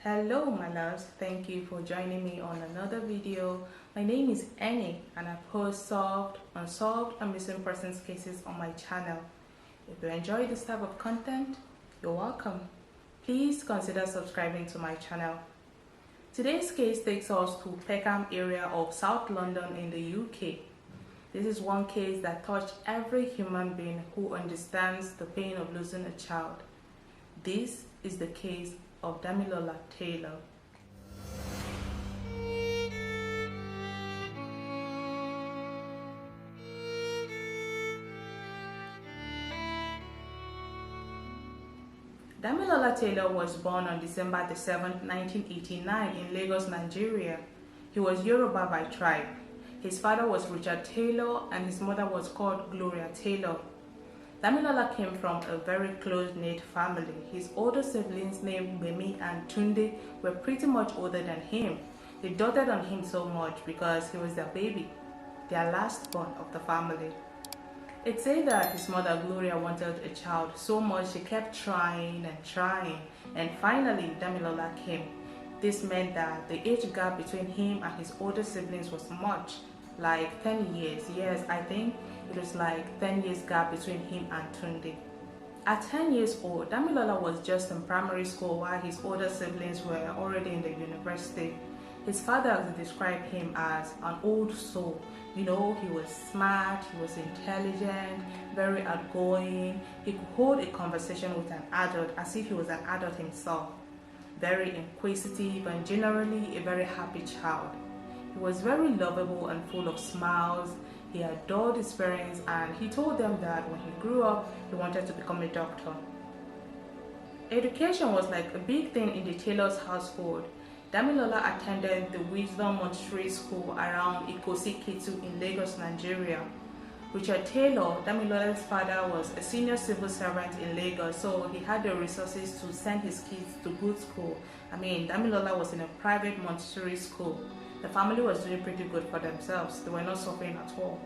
Hello my loves, thank you for joining me on another video. My name is Ennie and I post solved, unsolved and missing persons cases on my channel. If you enjoy this type of content, you're welcome. Please consider subscribing to my channel. Today's case takes us to Peckham area of South London in the UK. This is one case that touched every human being who understands the pain of losing a child. This is the case of Damilola Taylor. Damilola Taylor was born on December 7, 1989 in Lagos, Nigeria. He was Yoruba by tribe. His father was Richard Taylor and his mother was called Gloria Taylor. Damilola came from a very close-knit family. His older siblings named Bemi and Tunde were pretty much older than him. They doted on him so much because he was their baby, their last born of the family. It's said that his mother Gloria wanted a child so much she kept trying and finally Damilola came. This meant that the age gap between him and his older siblings was much, like 10 years. Yes, I think it was like 10 years gap between him and Tunde. At 10 years old, Damilola was just in primary school while his older siblings were already in the university. His father described him as an old soul. You know, he was smart, he was intelligent, very outgoing. He could hold a conversation with an adult as if he was an adult himself. Very inquisitive and generally a very happy child. He was very lovable and full of smiles. He adored his parents and he told them that when he grew up, he wanted to become a doctor. Education was like a big thing in the Taylor's household. Damilola attended the Wisdom Montessori School around Ikosi-Ketu in Lagos, Nigeria. Richard Taylor, Damilola's father, was a senior civil servant in Lagos, so he had the resources to send his kids to good school. Damilola was in a private Montessori school. The family was doing pretty good for themselves. They were not suffering at all.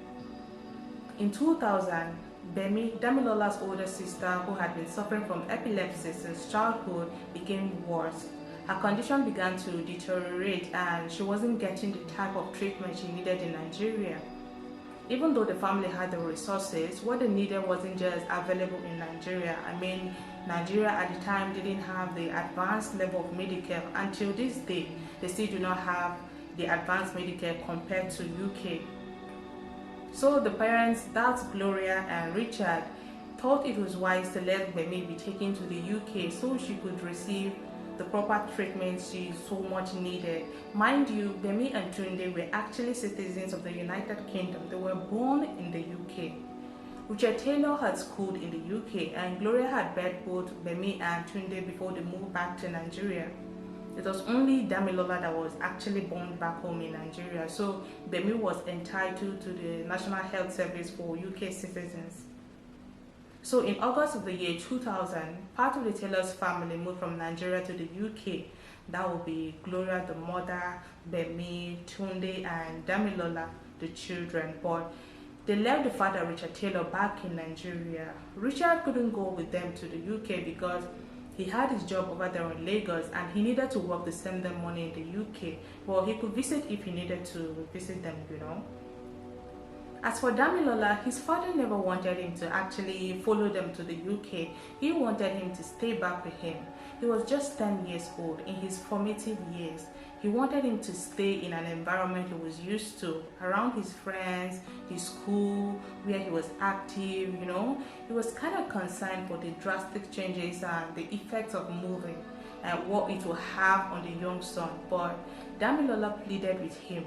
In 2000, Bemi, Damilola's older sister, who had been suffering from epilepsy since childhood, became worse. Her condition began to deteriorate and she wasn't getting the type of treatment she needed in Nigeria. Even though the family had the resources, what they needed wasn't just available in Nigeria. Nigeria at the time didn't have the advanced level of Medicare. Until this day, they still do not have the advanced Medicare compared to UK. So the parents, that's Gloria and Richard, thought it was wise to let Bemi be taken to the UK so she could receive the proper treatment she so much needed. Mind you, Bemi and Tunde were actually citizens of the United Kingdom. They were born in the UK. Richard Taylor had schooled in the UK and Gloria had bred both Bemi and Tunde before they moved back to Nigeria. It was only Damilola that was actually born back home in Nigeria, so Bemi was entitled to the National Health Service for UK citizens. So in August of the year 2000, part of the Taylor's family moved from Nigeria to the UK. That would be Gloria, the mother, Bemi, Tunde, and Damilola, the children. But they left the father, Richard Taylor, back in Nigeria. Richard couldn't go with them to the UK because he had his job over there in Lagos and he needed to work to send them money in the UK. Well, he could visit if he needed to visit them, you know. As for Damilola, his father never wanted him to actually follow them to the UK. He wanted him to stay back with him. He was just 10 years old in his formative years. He wanted him to stay in an environment he was used to, around his friends, his school, where he was active, you know. He was kind of concerned for the drastic changes and the effects of moving and what it will have on the young son. But Damilola pleaded with him.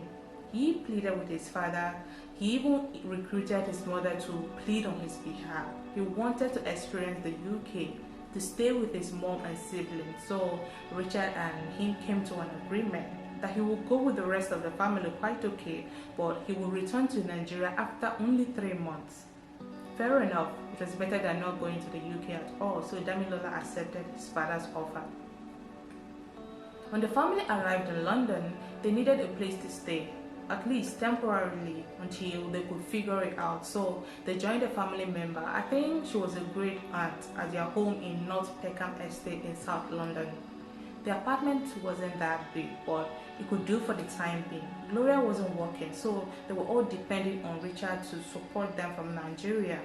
He pleaded with his father. He even recruited his mother to plead on his behalf. He wanted to experience the UK, to stay with his mom and siblings. So Richard and him came to an agreement that he would go with the rest of the family quite okay, but he would return to Nigeria after only 3 months. Fair enough, it was better than not going to the UK at all, so Damilola accepted his father's offer. When the family arrived in London, they needed a place to stay. at least temporarily until they could figure it out. So they joined a family member. I think she was a great aunt at their home in North Peckham Estate in South London. The apartment wasn't that big, but it could do for the time being. Gloria wasn't working, so they were all depending on Richard to support them from Nigeria.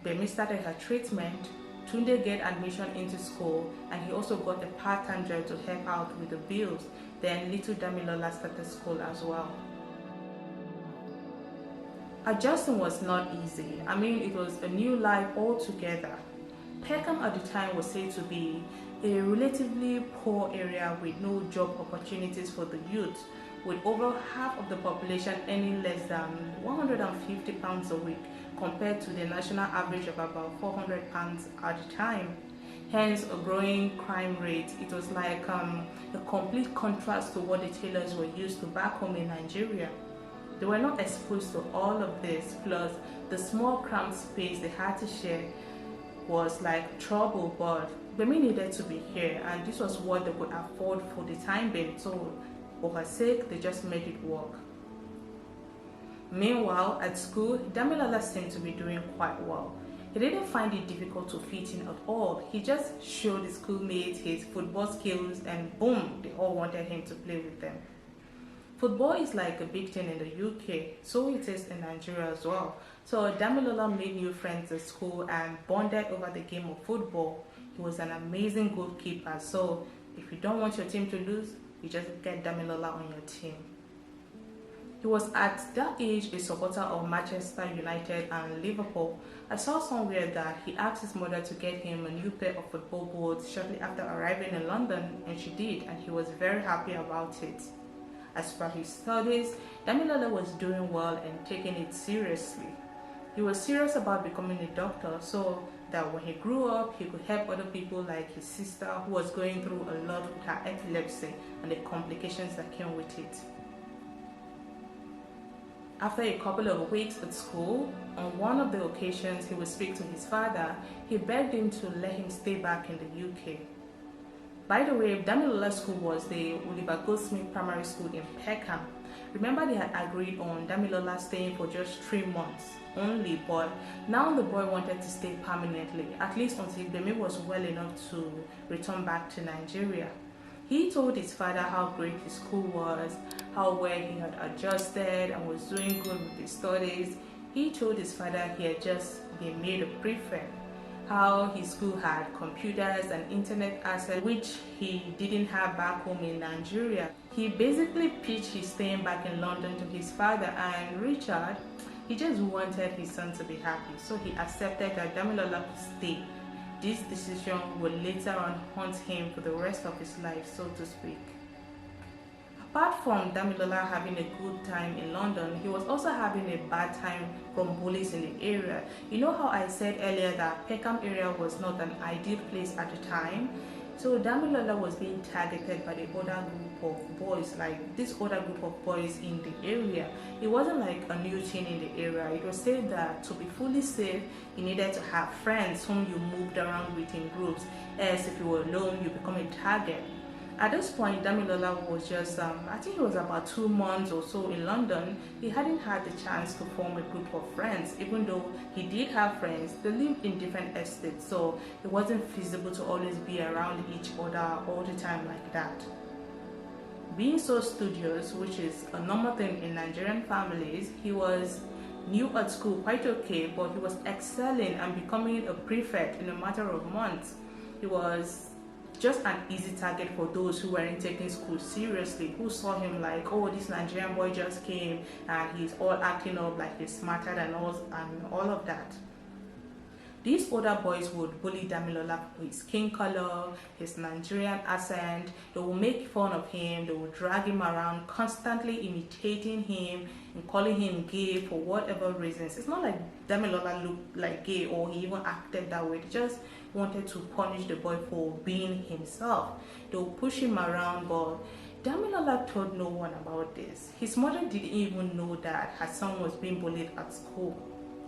Bemi started her treatment, Tunde get admission into school, and he also got a part-time job to help out with the bills. Then little Damilola started school as well. Adjusting was not easy. I mean, it was a new life altogether. Peckham at the time was said to be a relatively poor area with no job opportunities for the youth, with over half of the population earning less than £150 a week compared to the national average of about £400 at the time. Hence a growing crime rate. It was like a complete contrast to what the Taylors were used to back home in Nigeria. They were not exposed to all of this, plus the small cramped space they had to share was like trouble, but Bemi needed to be here and this was what they could afford for the time being, so for her sake they just made it work. Meanwhile, at school, Damilola seemed to be doing quite well. He didn't find it difficult to fit in at all. He just showed his schoolmates his football skills and boom, they all wanted him to play with them. Football is like a big thing in the UK, so it is in Nigeria as well. So Damilola made new friends at school and bonded over the game of football. He was an amazing goalkeeper, so if you don't want your team to lose, you just get Damilola on your team. He was at that age a supporter of Manchester United and Liverpool. I saw somewhere that he asked his mother to get him a new pair of football boots shortly after arriving in London, and she did, and he was very happy about it. As per his studies, Damilola was doing well and taking it seriously. He was serious about becoming a doctor so that when he grew up, he could help other people like his sister who was going through a lot with her epilepsy and the complications that came with it. After a couple of weeks at school, on one of the occasions he would speak to his father, he begged him to let him stay back in the UK. By the way, Damilola's school was the Oliver Goldsmith Primary School in Peckham. Remember, they had agreed on Damilola staying for just 3 months only, but now the boy wanted to stay permanently, at least until Bemi was well enough to return back to Nigeria. He told his father how great his school was, how well he had adjusted and was doing good with his studies. He told his father he had just been made a prefect, how his school had computers and internet access which he didn't have back home in Nigeria. He basically pitched his staying back in London to his father, and Richard, he just wanted his son to be happy, so he accepted that Damilola could stay. This decision would later on haunt him for the rest of his life, so to speak. Apart from Damilola having a good time in London, he was also having a bad time from bullies in the area. You know how I said earlier that Peckham area was not an ideal place at the time? So Damilola was being targeted by the other group of boys, like this other group of boys in the area. It wasn't like a new thing in the area. It was said that to be fully safe, you needed to have friends whom you moved around with in groups, as if you were alone, you become a target. At this point, Damilola was just, I think it was about 2 months or so in London. He hadn't had the chance to form a group of friends, even though he did have friends. They lived in different estates, so it wasn't feasible to always be around each other all the time like that. Being so studious, which is a normal thing in Nigerian families, he was new at school, quite okay, but he was excelling and becoming a prefect in a matter of months. He was just an easy target for those who weren't taking school seriously, who saw him like, oh, this Nigerian boy just came and he's all acting up like he's smarter than us and all of that. These older boys would bully Damilola for his skin color, his Nigerian accent. They would make fun of him, they would drag him around, constantly imitating him and calling him gay for whatever reasons. It's not like Damilola looked like gay or he even acted that way. They just wanted to punish the boy for being himself. They would push him around, but Damilola told no one about this. His mother didn't even know that her son was being bullied at school.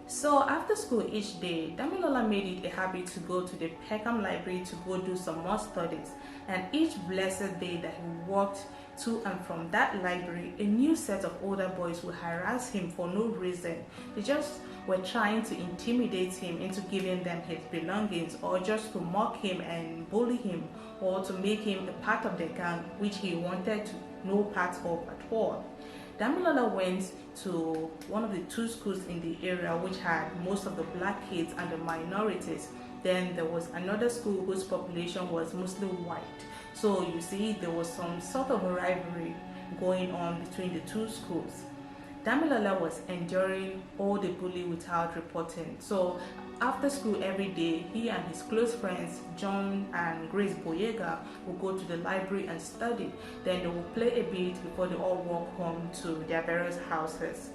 So after school each day, Damilola made it a habit to go to the Peckham library to go do some more studies. And each blessed day that he walked to and from that library, a new set of older boys would harass him for no reason. They just were trying to intimidate him into giving them his belongings, or just to mock him and bully him, or to make him a part of the gang, which he wanted to no part of at all. Damilola went to one of the two schools in the area which had most of the black kids and the minorities. Then there was another school whose population was mostly white. So you see, there was some sort of a rivalry going on between the two schools. Damilola was enduring all the bullying without reporting. So after school every day, he and his close friends, John and Grace Boyega, will go to the library and study. Then they will play a bit before they all walk home to their various houses.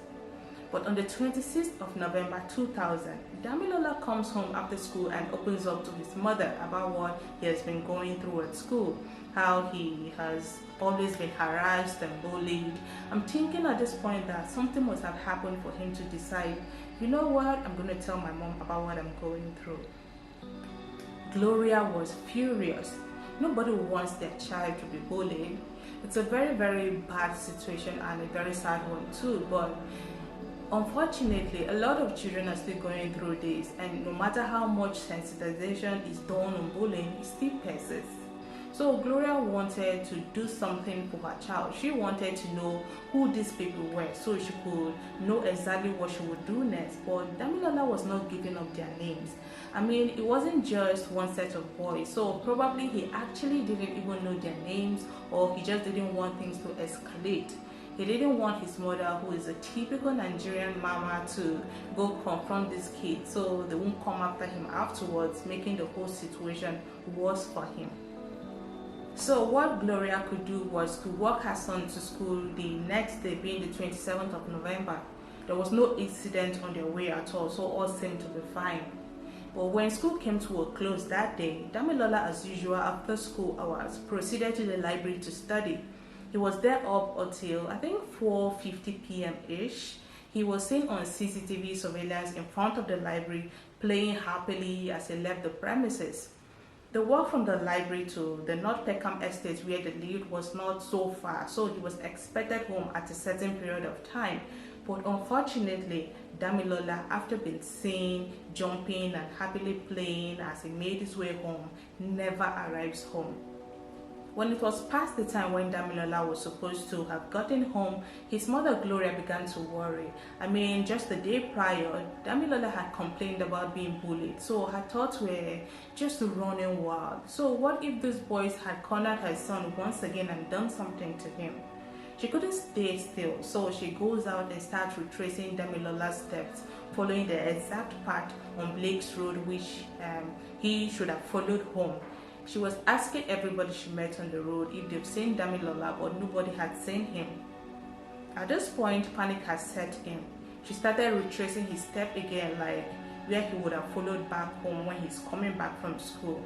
But on the 26th of November 2000, Damilola comes home after school and opens up to his mother about what he has been going through at school, how he has always been harassed and bullied. I'm thinking at this point that something must have happened for him to decide, you know what, I'm going to tell my mom about what I'm going through. Gloria was furious. Nobody wants their child to be bullied. It's a very, very bad situation and a very sad one too, but unfortunately, a lot of children are still going through this, and no matter how much sensitization is done on bullying, it still persists. So Gloria wanted to do something for her child. She wanted to know who these people were so she could know exactly what she would do next. But Damilola was not giving up their names. I mean, it wasn't just one set of boys, so probably he actually didn't even know their names, or he just didn't want things to escalate. He didn't want his mother, who is a typical Nigerian mama, to go confront this kid so they won't come after him afterwards, making the whole situation worse for him. So what Gloria could do was to walk her son to school the next day, being the 27th of November. There was no incident on their way at all, so all seemed to be fine. But when school came to a close that day, Damilola, as usual after school hours, proceeded to the library to study. He was there up until I think 4:50 p.m.-ish. He was seen on CCTV surveillance in front of the library playing happily as he left the premises. The walk from the library to the North Peckham estate where they lived was not so far, so he was expected home at a certain period of time. But unfortunately, Damilola, after being seen jumping and happily playing as he made his way home, never arrives home. When it was past the time when Damilola was supposed to have gotten home, his mother Gloria began to worry. I mean, just the day prior, Damilola had complained about being bullied, so her thoughts were just running wild. So what if these boys had cornered her son once again and done something to him? She couldn't stay still, so she goes out and starts retracing Damilola's steps, following the exact path on Blake's Road which he should have followed home. She was asking everybody she met on the road if they've seen Damilola, but nobody had seen him. At this point, panic had set in. She started retracing his step again, like where he would have followed back home when he's coming back from school.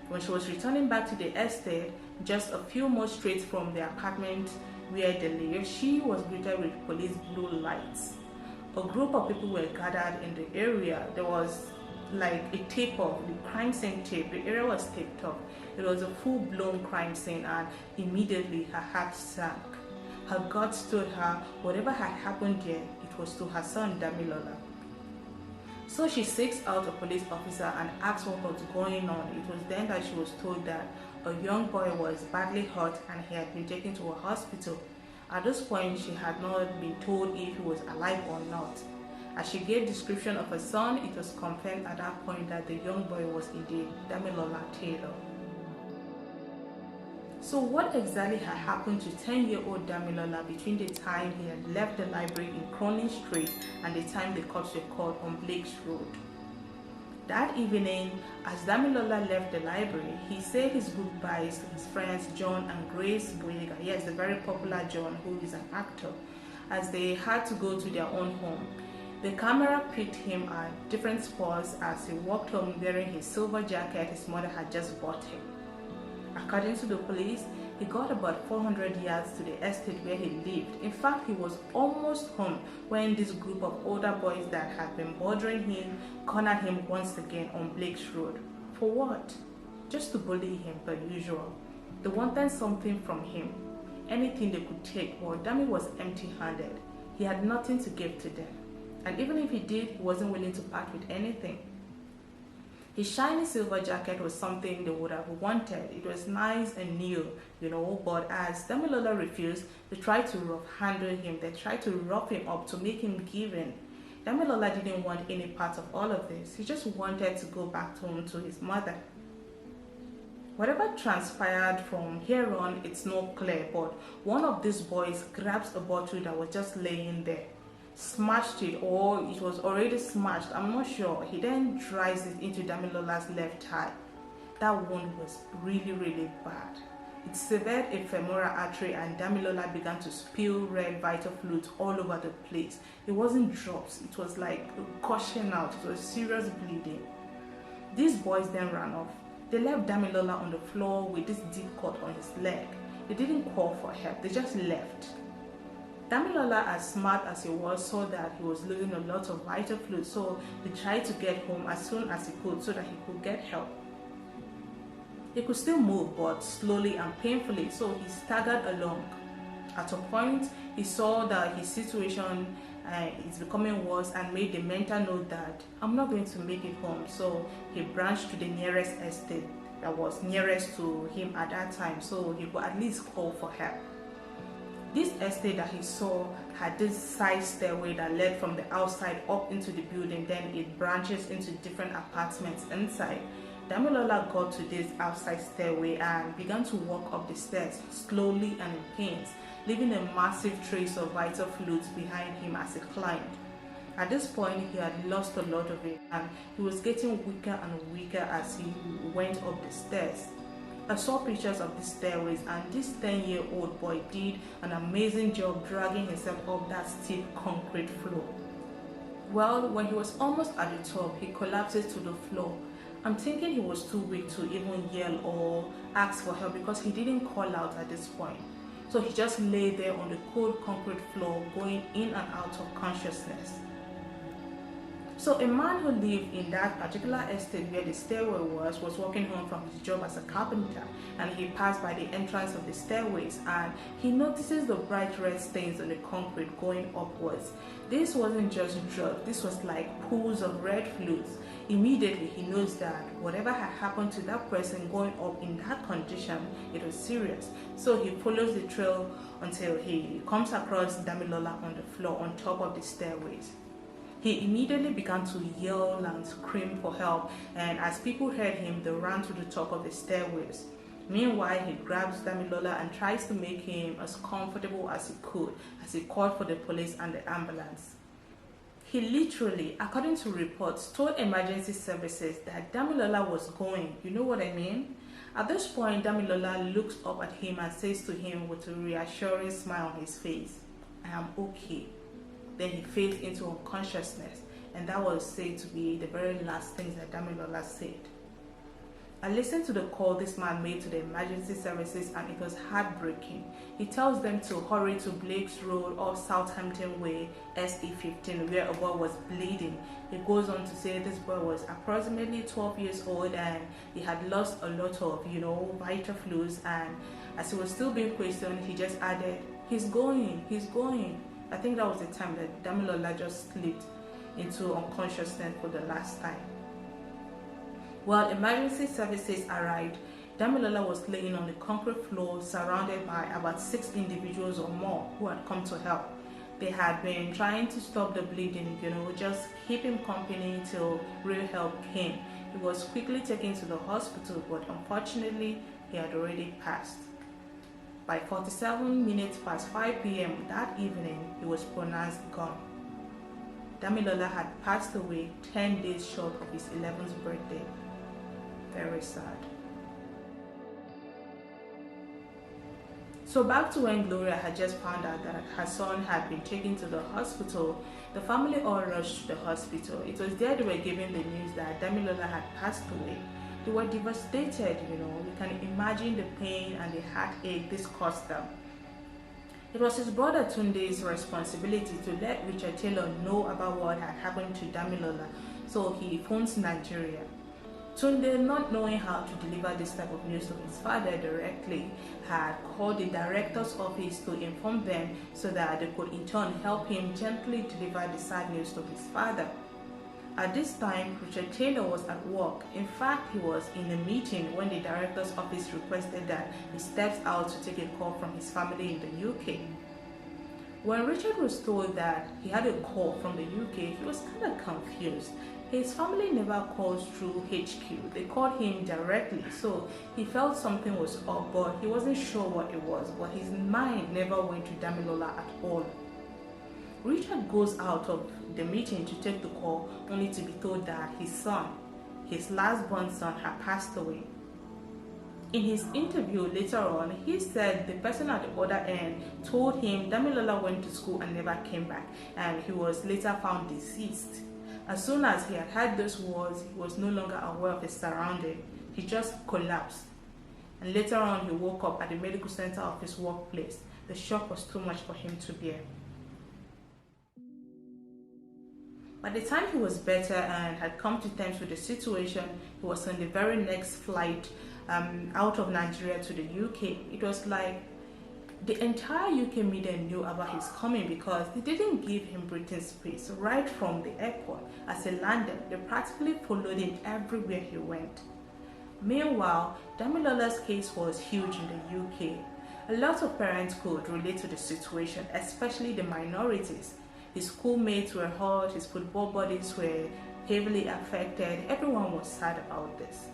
When she was returning back to the estate, just a few more streets from the apartment where they lived, she was greeted with police blue lights. A group of people were gathered in the area. There was like a tape of the crime scene tape. The area was taped up. It was a full-blown crime scene, and immediately her heart sank. Her gut told her whatever had happened there, it was to her son Damilola. So she seeks out a police officer and asks what was going on. It was then that she was told that a young boy was badly hurt and he had been taken to a hospital. At this point, she had not been told if he was alive or not. As she gave description of her son, it was confirmed at that point that the young boy was indeed Damilola Taylor. So what exactly had happened to 10-year-old Damilola between the time he had left the library in Cronin Street and the time the cops were called on Blake's Road? That evening, as Damilola left the library, he said his goodbyes to his friends John and Grace Boyega, yes, the very popular John, who is an actor, as they had to go to their own home. The camera picked him at different spots as he walked home wearing his silver jacket his mother had just bought him. According to the police, he got about 400 yards to the estate where he lived. In fact, he was almost home when this group of older boys that had been bothering him cornered him once again on Blake's Road. For what? Just to bully him per usual. They wanted something from him, anything they could take, but Dami was empty-handed. He had nothing to give to them. And even if he did, he wasn't willing to part with anything. His shiny silver jacket was something they would have wanted. It was nice and new, but as Damilola refused, they tried to rough handle him. They tried to rough him up to make him give in. Damilola didn't want any part of all of this. He just wanted to go back home to his mother. Whatever transpired from here on, it's not clear, but one of these boys grabs a bottle that was just laying there, smashed it, or it was already smashed, I'm not sure. He then drives it into Damilola's left thigh. That wound was really bad. It severed a femoral artery and Damilola began to spill red vital fluids all over the place. It wasn't drops, it was like gushing out. It was serious bleeding. These boys then ran off. They left Damilola on the floor with this deep cut on his leg. They didn't call for help, they just left. Damilola, as smart as he was, saw that he was losing a lot of vital fluid, so he tried to get home as soon as he could so that he could get help. He could still move, but slowly and painfully, so he staggered along. At a point, he saw that his situation is becoming worse and made the mental note that I'm not going to make it home, so he branched to the nearest estate that was nearest to him at that time, so he could at least call for help. This estate that he saw had this side stairway that led from the outside up into the building, then it branches into different apartments inside. Damilola got to this outside stairway and began to walk up the stairs slowly and in pains, leaving a massive trace of vital fluids behind him as he climbed. At this point, he had lost a lot of it and he was getting weaker and weaker as he went up the stairs. I saw pictures of the stairways and this 10-year-old boy did an amazing job dragging himself up that steep concrete floor. Well, when he was almost at the top, he collapses to the floor. I'm thinking he was too weak to even yell or ask for help because he didn't call out at this point. So he just lay there on the cold concrete floor, going in and out of consciousness. So a man who lived in that particular estate where the stairway was walking home from his job as a carpenter, and he passed by the entrance of the stairways and he notices the bright red stains on the concrete going upwards. This wasn't just drugs, this was like pools of red fluids. Immediately he knows that whatever had happened to that person going up in that condition, it was serious. So he follows the trail until he comes across Damilola on the floor on top of the stairways. He immediately began to yell and scream for help, and as people heard him, they ran to the top of the stairways. Meanwhile, he grabs Damilola and tries to make him as comfortable as he could as he called for the police and the ambulance. He literally, according to reports, told emergency services that Damilola was going, you know what I mean? At this point, Damilola looks up at him and says to him with a reassuring smile on his face, "I am okay." Then he fades into unconsciousness, and that was said to be the very last things that Damilola said. I listened to the call this man made to the emergency services and it was heartbreaking. He tells them to hurry to Blake's Road or Southampton Way, SE15, where a boy was bleeding. He goes on to say this boy was approximately 12 years old and he had lost a lot of, vital fluids, and as he was still being questioned, he just added, he's going. I think that was the time that Damilola just slipped into unconsciousness for the last time. While emergency services arrived, Damilola was laying on the concrete floor surrounded by about 6 individuals or more who had come to help. They had been trying to stop the bleeding, just keep him company till real help came. He was quickly taken to the hospital, but unfortunately, he had already passed. By 47 minutes past 5 p.m. that evening, he was pronounced gone. Damilola had passed away 10 days short of his 11th birthday. Very sad. So back to when Gloria had just found out that her son had been taken to the hospital, the family all rushed to the hospital. It was there they were given the news that Damilola had passed away. They were devastated, You can imagine the pain and the heartache this caused them. It was his brother Tunde's responsibility to let Richard Taylor know about what had happened to Damilola, so he phones Nigeria. Tunde, not knowing how to deliver this type of news to his father directly, had called the director's office to inform them so that they could in turn help him gently deliver the sad news to his father. At this time, Richard Taylor was at work. In fact, he was in a meeting when the director's office requested that he steps out to take a call from his family in the UK. When Richard was told that he had a call from the UK, he was kind of confused. His family never calls through HQ, they called him directly, so he felt something was up, but he wasn't sure what it was, but his mind never went to Damilola at all. Richard goes out of the meeting to take the call, only to be told that his son, his last-born son, had passed away. In his interview later on, he said the person at the other end told him Damilola went to school and never came back, and he was later found deceased. As soon as he had heard those words, he was no longer aware of his surroundings. He just collapsed. And later on, he woke up at the medical center of his workplace. The shock was too much for him to bear. By the time he was better and had come to terms with the situation, he was on the very next flight out of Nigeria to the UK. It was like the entire UK media knew about his coming because they didn't give him breathing space. Right from the airport, as he landed, they practically followed him everywhere he went. Meanwhile, Damilola's case was huge in the UK. A lot of parents could relate to the situation, especially the minorities. His schoolmates were hurt, his football buddies were heavily affected. Everyone was sad about this.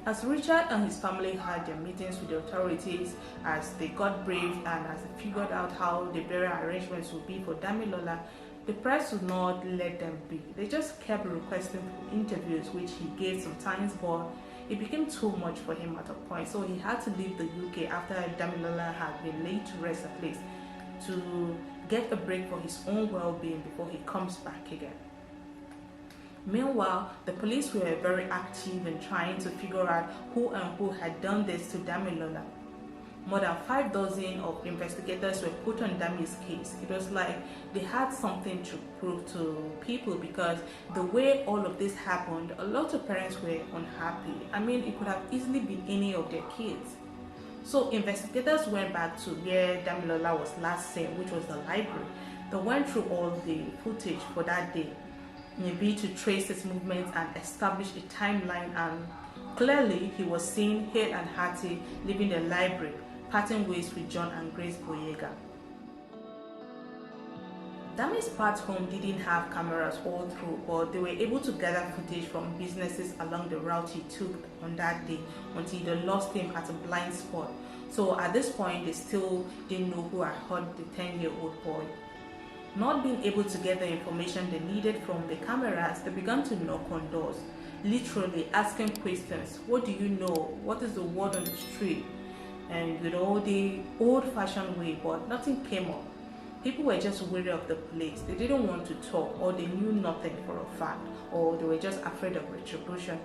As Richard and his family had their meetings with the authorities, as they got briefed and as they figured out how the burial arrangements would be for Damilola, the press would not let them be. They just kept requesting for interviews, which he gave sometimes, but it became too much for him at a point. So he had to leave the UK after Damilola had been laid to rest at least, to get a break for his own well-being before he comes back again. Meanwhile, the police were very active in trying to figure out who had done this to Damilola. More than 5 dozen of investigators were put on Dami's case. It was like they had something to prove to people because the way all of this happened, a lot of parents were unhappy. I mean, it could have easily been any of their kids. So investigators went back to where Damilola was last seen, which was the library. They went through all the footage for that day, maybe to trace his movements and establish a timeline, and clearly he was seen hale and hearty leaving the library, parting ways with John and Grace Boyega. Dami's part home didn't have cameras all through, but they were able to gather footage from businesses along the route he took on that day until they lost him at a blind spot. So at this point, they still didn't know who had hurt the 10-year-old boy. Not being able to get the information they needed from the cameras, they began to knock on doors, literally asking questions. What do you know? What is the word on the street? And the old-fashioned way, but nothing came up. People were just wary of the police. They didn't want to talk, or they knew nothing for a fact, or they were just afraid of retribution.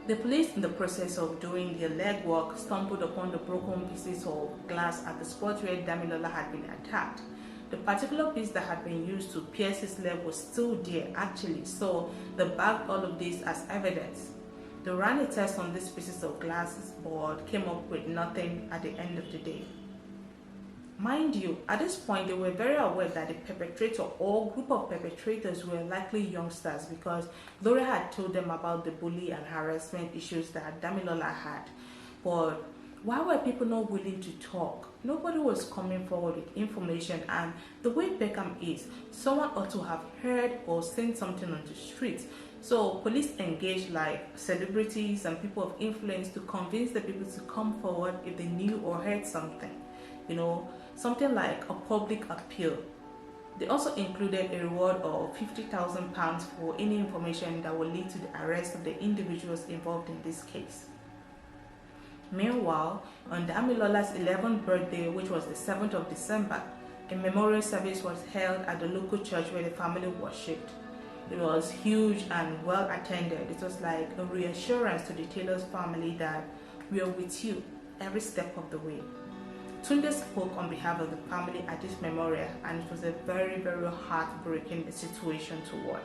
The police, in the process of doing their legwork, stumbled upon the broken pieces of glass at the spot where Damilola had been attacked. The particular piece that had been used to pierce his leg was still there actually, so they backed all of this as evidence. They ran a test on these pieces of glass, but came up with nothing at the end of the day. Mind you, at this point they were very aware that the perpetrator or group of perpetrators were likely youngsters because Gloria had told them about the bully and harassment issues that Damilola had. But why were people not willing to talk? Nobody was coming forward with information, and the way Beckham is, someone ought to have heard or seen something on the streets. So police engaged like celebrities and people of influence to convince the people to come forward if they knew or heard something. Something like a public appeal. They also included a reward of £50,000 for any information that will lead to the arrest of the individuals involved in this case. Meanwhile, on Damilola's 11th birthday, which was the 7th of December, a memorial service was held at the local church where the family worshipped. It was huge and well attended. It was like a reassurance to the Taylor's family that we are with you every step of the way. Tunde spoke on behalf of the family at this memorial, and it was a very, very heartbreaking situation to watch.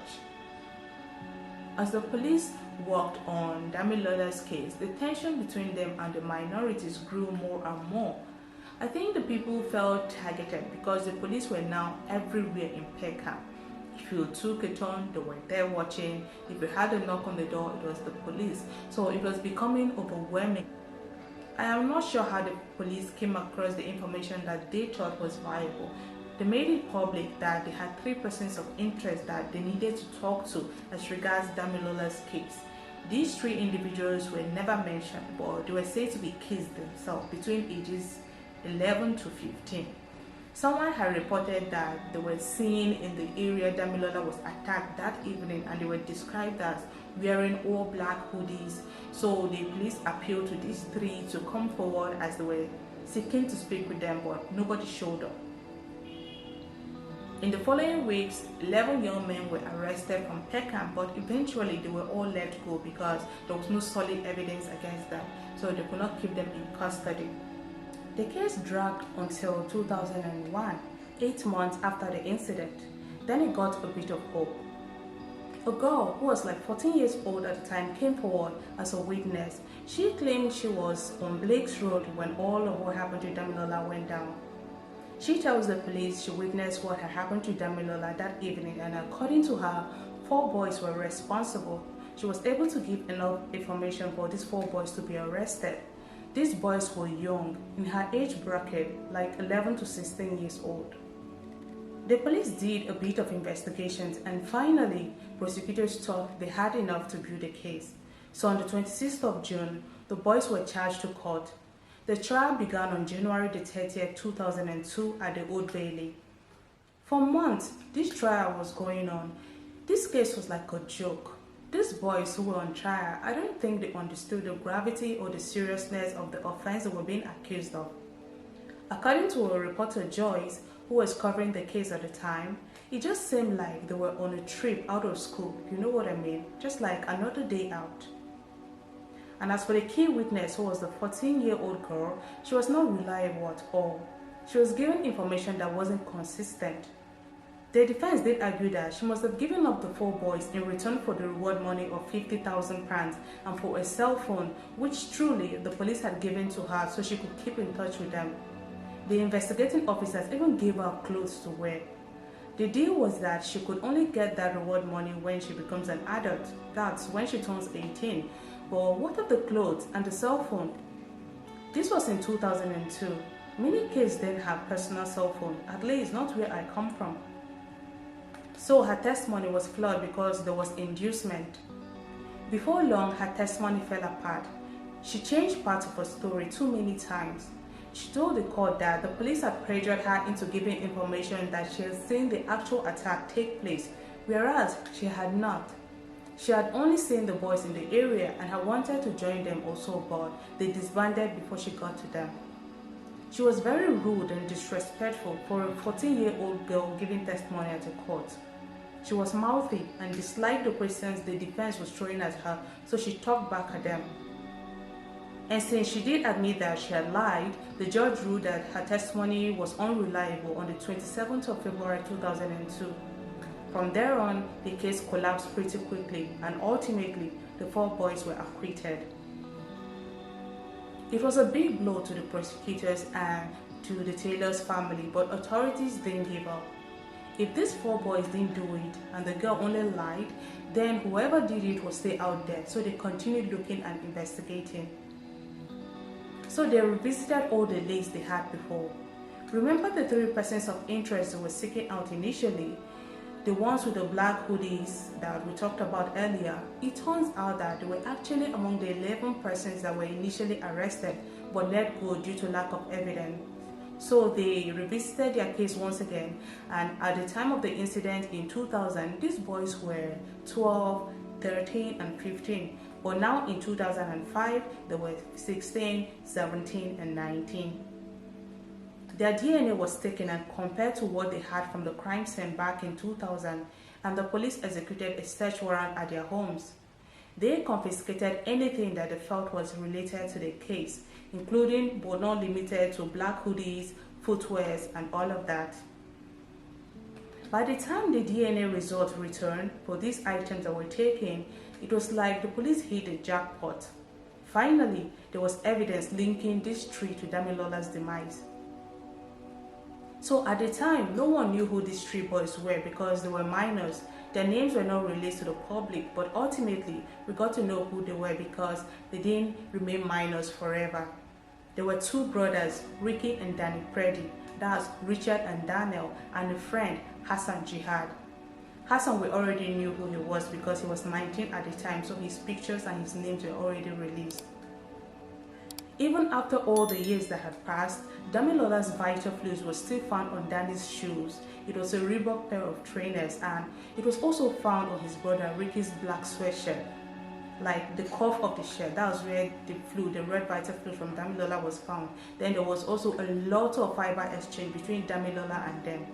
As the police worked on Damilola's case, the tension between them and the minorities grew more and more. I think the people felt targeted because the police were now everywhere in Peckham. If you took a turn, they were there watching. If you had a knock on the door, it was the police. So it was becoming overwhelming. I am not sure how the police came across the information that they thought was viable. They made it public that they had 3 persons of interest that they needed to talk to as regards Damilola's case. These 3 individuals were never mentioned, but they were said to be kids themselves between ages 11 to 15. Someone had reported that they were seen in the area Damilola was attacked that evening, and they were described as wearing all black hoodies. So the police appealed to these 3 to come forward as they were seeking to speak with them, but nobody showed up. In the following weeks, 11 young men were arrested from Peckham, but eventually they were all let go because there was no solid evidence against them, so they could not keep them in custody. The case dragged until 2001, 8 months after the incident. Then it got a bit of hope. A girl who was like 14 years old at the time came forward as a witness. She claimed she was on Blake's Road when all of what happened to Damilola went down. She tells the police she witnessed what had happened to Damilola that evening, and according to her, 4 boys were responsible. She was able to give enough information for these 4 boys to be arrested. These boys were young, in her age bracket, like 11 to 16 years old. The police did a bit of investigations, and finally, prosecutors thought they had enough to build a case. So on the 26th of June, the boys were charged to court. The trial began on January the 30th, 2002 at the Old Bailey. For months, this trial was going on. This case was like a joke. These boys who were on trial, I don't think they understood the gravity or the seriousness of the offense they were being accused of. According to a reporter, Joyce, who was covering the case at the time, it just seemed like they were on a trip out of school, you know what I mean? Just like another day out. And as for the key witness, who was the 14-year-old girl, she was not reliable at all. She was given information that wasn't consistent. The defense did argue that she must have given up the 4 boys in return for the reward money of £50,000 and for a cell phone, which truly the police had given to her so she could keep in touch with them. The investigating officers even gave her clothes to wear. The deal was that she could only get that reward money when she becomes an adult, that's when she turns 18. But what of the clothes and the cell phone? This was in 2002. Many kids didn't have personal cell phone, at least not where I come from. So her testimony was flawed because there was inducement. Before long, her testimony fell apart. She changed parts of her story too many times. She told the court that the police had pressured her into giving information that she had seen the actual attack take place, whereas she had not. She had only seen the boys in the area and had wanted to join them also, but they disbanded before she got to them. She was very rude and disrespectful for a 14-year-old girl giving testimony at a court. She was mouthy and disliked the questions the defense was throwing at her, so she talked back at them. And since she did admit that she had lied, the judge ruled that her testimony was unreliable on the 27th of February 2002. From there on, the case collapsed pretty quickly, and ultimately, the 4 boys were acquitted. It was a big blow to the prosecutors and to the Taylor's family, but authorities didn't give up. If these 4 boys didn't do it and the girl only lied, then whoever did it was still out there, so they continued looking and investigating. So they revisited all the leads they had before. Remember the 3 persons of interest they were seeking out initially? The ones with the black hoodies that we talked about earlier? It turns out that they were actually among the 11 persons that were initially arrested but let go due to lack of evidence. So they revisited their case once again, and at the time of the incident in 2000, these boys were 12, 13 and 15. But now in 2005, they were 16, 17 and 19. Their DNA was taken and compared to what they had from the crime scene back in 2000, and the police executed a search warrant at their homes. They confiscated anything that they felt was related to the case, including but not limited to black hoodies, footwears, and all of that. By the time the DNA results returned for these items that were taken, It was like the police hit a jackpot. Finally, there was evidence linking this three to Damilola's demise. So at the time, no one knew who these three boys were because they were minors. Their names were not released to the public, but ultimately we got to know who they were because they didn't remain minors forever. There were two brothers, Ricky and Danny Preddy, that's Richard and Daniel, and a friend, Hassan Jihad. Hassan, we already knew who he was because he was 19 at the time, so his pictures and his names were already released. Even after all the years that had passed, Damilola's vital fluids were still found on Danny's shoes. It was a Reebok pair of trainers, and it was also found on his brother Ricky's black sweatshirt. Like the cuff of the shirt, that was where the fluid, the red vital fluid from Damilola was found. Then there was also a lot of fiber exchange between Damilola and them.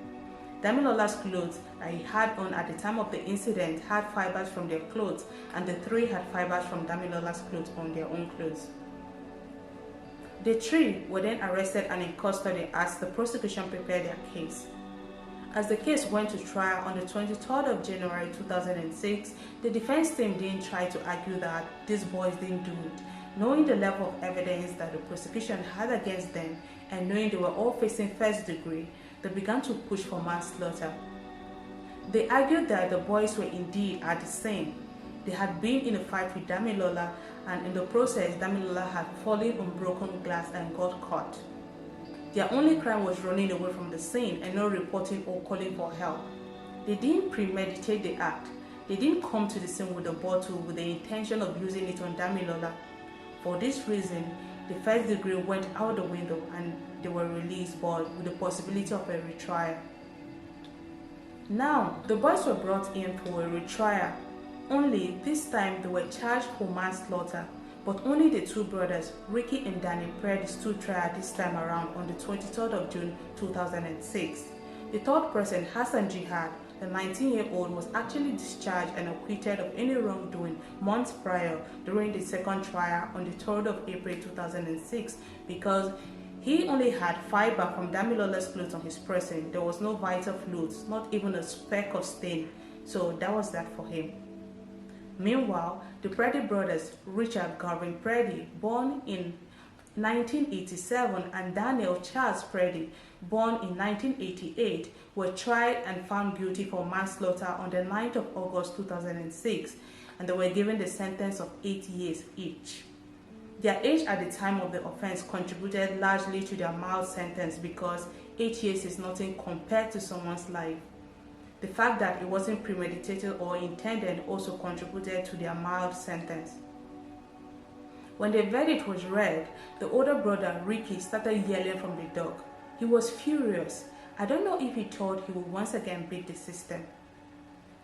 Damilola's clothes that he had on at the time of the incident had fibers from their clothes, and the three had fibers from Damilola's clothes on their own clothes. The three were then arrested and in custody as the prosecution prepared their case. As the case went to trial on the 23rd of January 2006, the defense team didn't try to argue that these boys didn't do it. Knowing the level of evidence that the prosecution had against them and knowing they were all facing first degree, they began to push for manslaughter. They argued that the boys were indeed at the scene. They had been in a fight with Damilola, and in the process, Damilola had fallen on broken glass and got caught. Their only crime was running away from the scene and not reporting or calling for help. They didn't premeditate the act. They didn't come to the scene with a bottle with the intention of using it on Damilola. For this reason, the first degree went out the window and they were released, but with the possibility of a retrial. Now, the boys were brought in for a retrial. Only this time they were charged for manslaughter, but only the two brothers, Ricky and Danny Preddy, stood trial this time around on the 23rd of June 2006. The third person, Hassan Jihad, the 19-year-old, was actually discharged and acquitted of any wrongdoing months prior during the second trial on the 3rd of April 2006 because he only had fiber from Damilola's clothes on his person. There was no vital fluids, not even a speck of stain, so that was that for him. Meanwhile, the Preddy brothers, Richard Garvin Preddy, born in 1987, and Daniel Charles Preddy, born in 1988, were tried and found guilty for manslaughter on the 9th of August 2006, and they were given the sentence of 8 years each. Their age at the time of the offense contributed largely to their mild sentence because 8 years is nothing compared to someone's life. The fact that it wasn't premeditated or intended also contributed to their mild sentence. When the verdict was read, the older brother, Ricky, started yelling from the dock. He was furious. I don't know if he thought he would once again beat the system.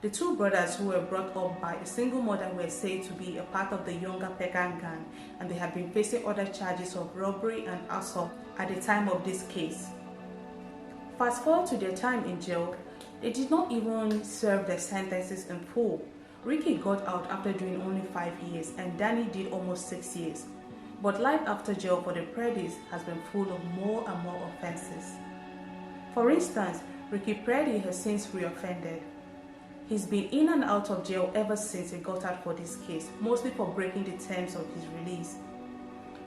The two brothers who were brought up by a single mother were said to be a part of the younger Pecan gang, and they had been facing other charges of robbery and assault at the time of this case. Fast forward to their time in jail, they did not even serve their sentences in full. Ricky got out after doing only 5 years and Danny did almost 6 years. But life after jail for the Preddys has been full of more and more offenses. For instance, Ricky Preddy has since reoffended. He's been in and out of jail ever since he got out for this case, mostly for breaking the terms of his release.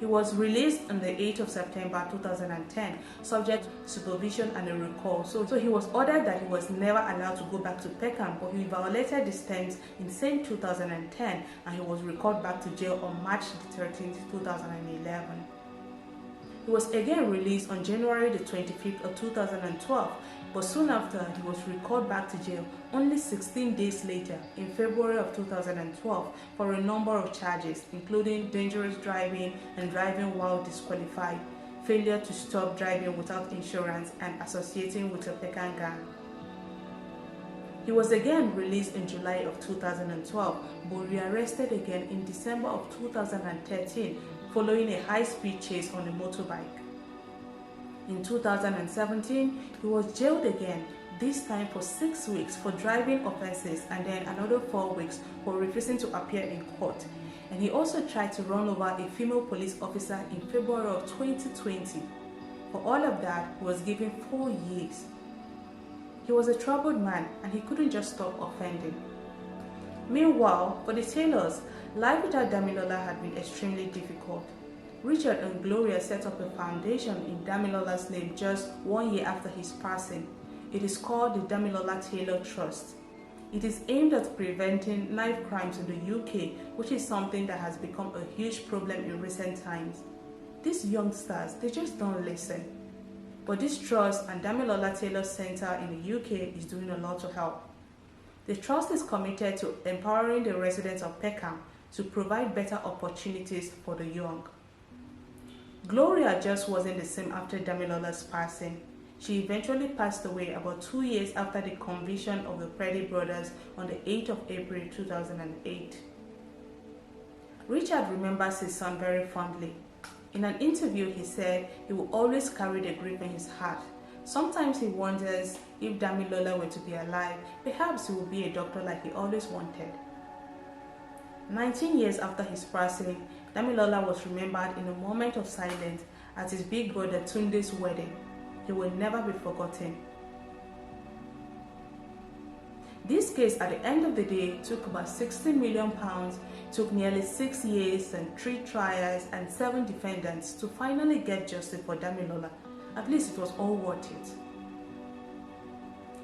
He was released on the 8th of September 2010, subject to supervision and a recall. So he was ordered that he was never allowed to go back to Peckham, but he violated these terms in same 2010 and he was recalled back to jail on March 13, 2011. He was again released on January the 25th of 2012, but soon after he was recalled back to jail only 16 days later in February of 2012 for a number of charges, including dangerous driving and driving while disqualified, failure to stop driving without insurance, and associating with a Pecan gang. He was again released in July of 2012, but rearrested again in December of 2013 following a high-speed chase on a motorbike. In 2017, he was jailed again, this time for 6 weeks for driving offenses and then another 4 weeks for refusing to appear in court. And he also tried to run over a female police officer in February of 2020. For all of that, he was given 4 years. He was a troubled man and he couldn't just stop offending. Meanwhile, for the Taylors, life without Damilola had been extremely difficult. Richard and Gloria set up a foundation in Damilola's name just 1 year after his passing. It is called the Damilola Taylor Trust. It is aimed at preventing knife crimes in the UK, which is something that has become a huge problem in recent times. These youngsters, they just don't listen. But this trust and Damilola Taylor Center in the UK is doing a lot to help. The trust is committed to empowering the residents of Peckham to provide better opportunities for the young. Gloria just wasn't the same after Damilola's passing. She eventually passed away about 2 years after the conviction of the Preddy brothers on the 8th of April 2008. Richard remembers his son very fondly. In an interview, he said he will always carry the grief in his heart. Sometimes he wonders if Damilola were to be alive, perhaps he would be a doctor like he always wanted. 19 years after his passing, Damilola was remembered in a moment of silence at his big brother Tunde's wedding. He will never be forgotten. This case, at the end of the day, took about £60 million, took nearly 6 years and 3 trials and 7 defendants to finally get justice for Damilola. At least it was all worth it.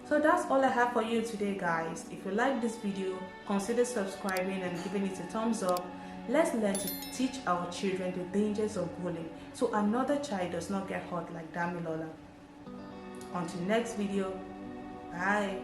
So that's all I have for you today, guys. If you like this video, consider subscribing and giving it a thumbs up. Let's learn to teach our children the dangers of bullying so another child does not get hurt like Damilola. Until next video, bye.